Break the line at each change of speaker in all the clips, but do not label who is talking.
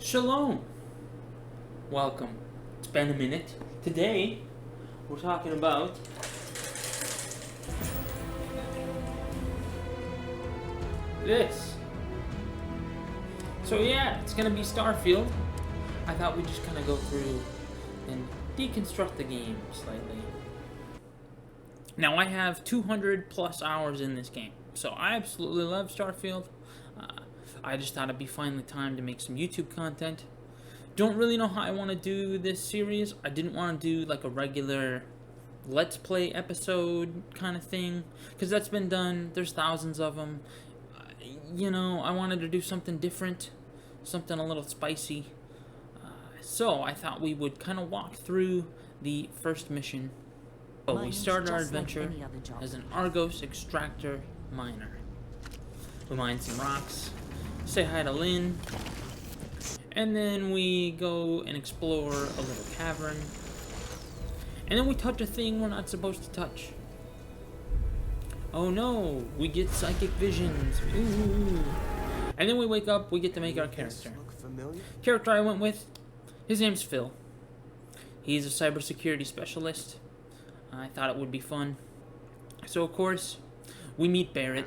Shalom. Welcome. It's been a minute. Today, we're talking about this. So yeah, it's gonna be Starfield. I thought we'd just kind of go through and deconstruct the game slightly. Now I have 200 plus hours in this game, so I absolutely love Starfield. I just thought it'd be finally time to make some YouTube content. Don't really know how I want to do this series. I didn't want to do like a regular Let's Play episode kind of thing, because that's been done. There's thousands of them. You know, I wanted to do something different, something a little spicy. So I thought we would kind of walk through the first mission. So we start our adventure as an Argos extractor miner. We mine some rocks, say hi to Lynn, and then we go and explore a little cavern, and then we touch a thing we're not supposed to touch. Oh no, we get psychic visions. Ooh. And then we wake up, we get to make our character. Character I went with, his name's Phil. He's a cybersecurity specialist. I thought it would be fun. So of course, we meet Barrett,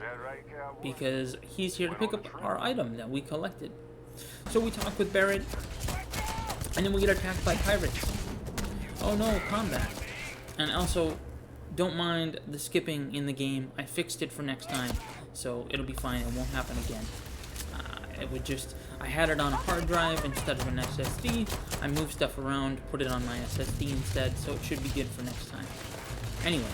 because he's here to pick up our item that we collected. So we talk with Barrett, and then we get attacked by pirates. Oh no, combat. And also, don't mind the skipping in the game. I fixed it for next time, so it'll be fine. It won't happen again. I had it on a hard drive instead of an SSD. I moved stuff around, put it on my SSD instead, so it should be good for next time. Anyway,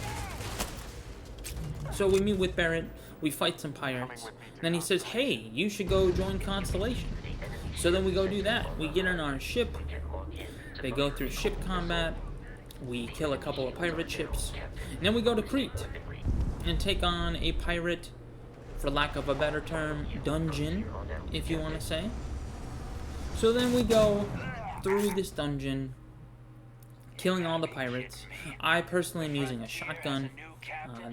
so we meet with Barrett, we fight some pirates, then he says, hey, you should go join Constellation. So then we go do that. We get on our ship, they go through ship combat, we kill a couple of pirate ships, and then we go to Crete and take on a pirate, for lack of a better term, dungeon, if you want to say. So then we go through this dungeon, killing all the pirates. I personally am using a shotgun.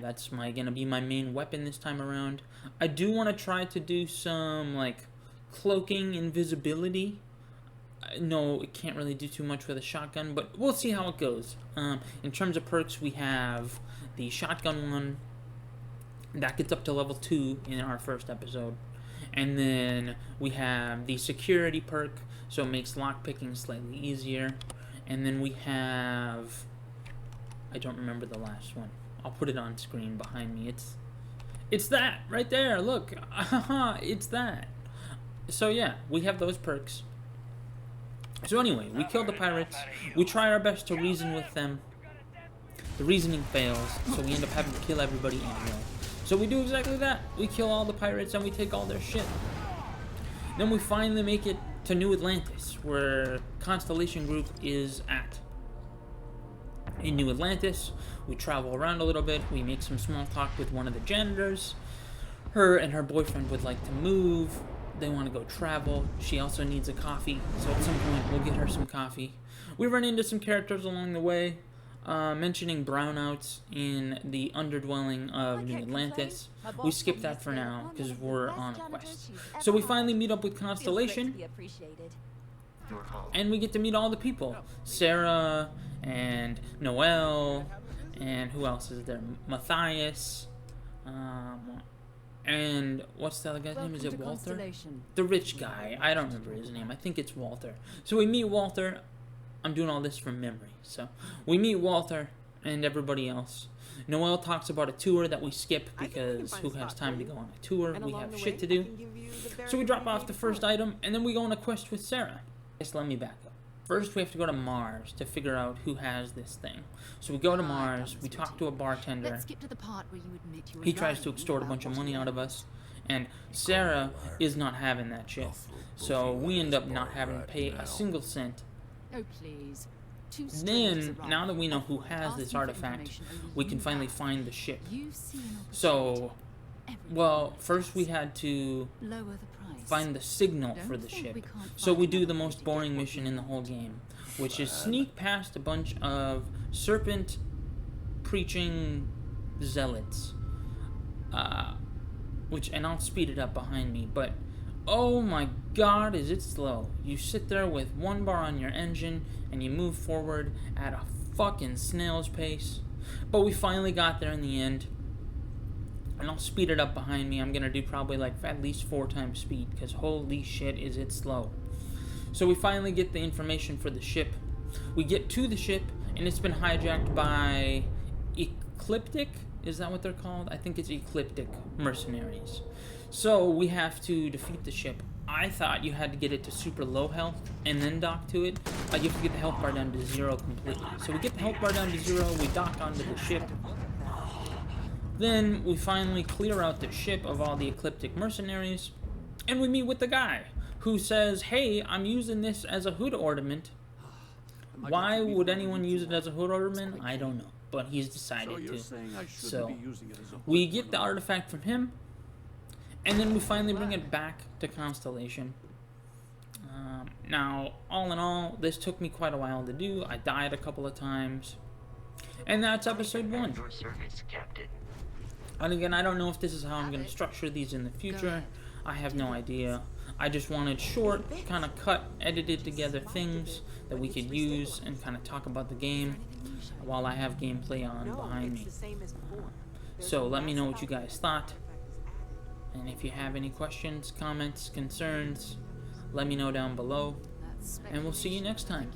That's gonna be my main weapon this time around. I do want to try to do some like cloaking, invisibility. No, it can't really do too much with a shotgun, but we'll see how it goes. In terms of perks, we have the shotgun one. That gets up to level 2 in our first episode. And then we have the security perk, so it makes lockpicking slightly easier. And then we have, I don't remember the last one. I'll put it on screen behind me. It's that right there. Look, it's that. So yeah, we have those perks. So anyway, we kill the pirates. We try our best to reason with them. The reasoning fails, so we end up having to kill everybody anyway. So we do exactly that. We kill all the pirates and we take all their shit. Then we finally make it to New Atlantis, where Constellation Group is at. In New Atlantis, we travel around a little bit. We make some small talk with one of the janitors. Her and her boyfriend would like to move. They want to go travel. She also needs a coffee, so at some point we'll get her some coffee. We run into some characters along the way, mentioning brownouts in the underdwelling of New Atlantis. We skip that for now because we're on a quest. So we finally meet up with Constellation, and we get to meet all the people. Sarah and Noelle, and who else is there? Matthias, and what's the other guy's name? Is it Walter? The rich guy. I don't remember his name. I think it's Walter. So we meet Walter. I'm doing all this from memory. So we meet Walter and everybody else. Noelle talks about a tour that we skip because who has time to go on a tour? We have shit to do. So we drop off the first item and then we go on a quest with Sarah. Just let me back up. First we have to go to Mars to figure out who has this thing. So we go to Mars, we talk to a bartender. He tries to extort a bunch of money out of us. And Sarah is not having that shit. So we end up not having to pay a single cent.
Oh, please.
Then, now that we know who has this artifact, we can finally find the ship. So, well, first we had to find the signal for the ship. So we do the most boring mission in the whole game, which is sneak past a bunch of serpent preaching zealots. And I'll speed it up behind me, but Oh my god, is it slow. You sit there with 1 bar on your engine and you move forward at a fucking snail's pace. But we finally got there in the end. And I'll speed it up behind me. I'm gonna do probably like at least 4 times speed, because holy shit is it slow. So we finally get the information for the ship. We get to the ship and it's been hijacked by Ecliptic. Is that what they're called? I think it's Ecliptic mercenaries. So we have to defeat the ship. I thought you had to get it to super low health and then dock to it. You have to get the health bar down to 0 completely. So we get the health bar down to 0, we dock onto the ship. Then we finally clear out the ship of all the Ecliptic mercenaries, and we meet with the guy who says, hey, I'm using this as a hood ornament. Why would anyone use it as a hood ornament? I don't know, but he's decided to. So we get the artifact from him, and then we finally bring it back to Constellation. Now, all in all, this took me quite a while to do. I died a couple of times, and that's episode 1. And again, I don't know if this is how I'm going to structure these in the future. I have no idea. I just wanted short, kind of cut, edited together things that we could use and kind of talk about the game while I have gameplay on behind me. So let me know what you guys thought. And if you have any questions, comments, concerns, let me know down below. And we'll see you next time.